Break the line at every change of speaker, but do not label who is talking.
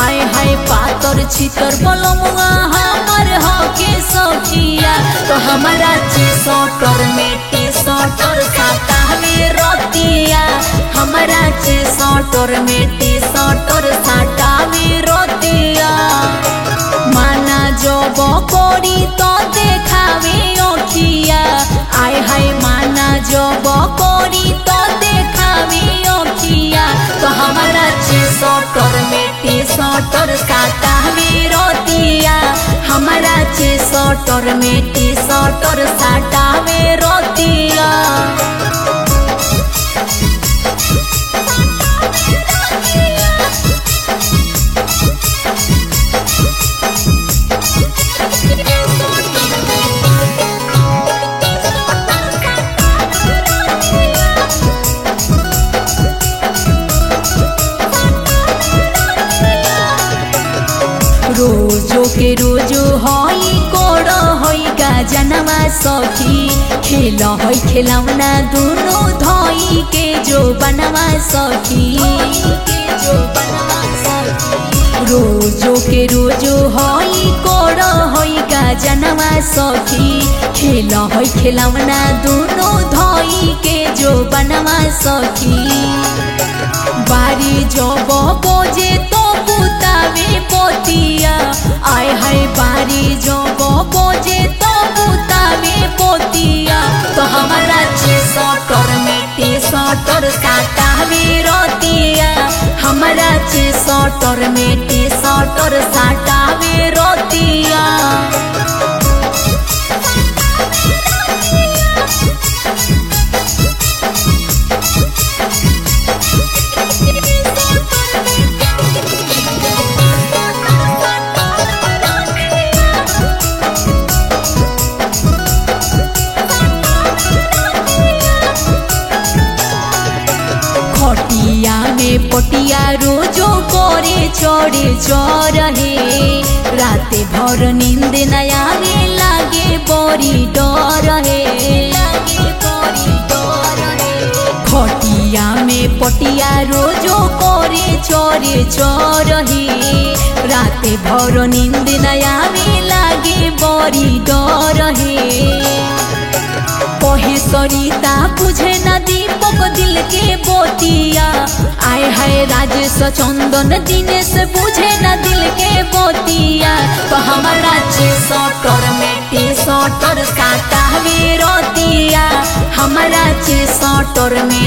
आय हाय पातर छितर बलमुआ हमर हके सखिया तो हमारा सटर में टी सटर साटा में रतिया हमारा सटर में टी सटर साटा में रतिया माना जब करी तो देखावे अखिया आय हाय माना जब करी तो देखावे अखिया तो हमारा सटर में टी सटर साटा में रतिया हमारा सटर में टी सटर साटा में रतिया रोजो के रोजो हई कोड़ हई गाजनवा सखी खेल हई खेलौना दोनों धई के जो बनवा सखी रोजो के रोजो हई कोड़ हई गाजनवा सखी खेल हई खेलौना दोनों धई के जो बनवा सखी बारी जब बोझे तो बुतावे पोतिया आय हाय बारी जब बोझे तो बुतावे पोतिया तो हमारा सटर में टी सटर साटा में रतिया हमारा सटर में टी सटर साटा में रतिया खटिया में पटिया रोजो करे चढ़े चढ़े राते भर नींद नया लागे बड़ी डर है खटिया में पटिया रोजो करे चढ़े चढ़े राते भर नींद नया लागे बड़ी डर है कहे सरिता बुझे न दीपक दिल के बोतिया आय हाय राजेश चंदन दिनेश बुझे न दिल के बोतिया तो हमारा सटर में टी सटर साटा में रतिया हमारा सटर में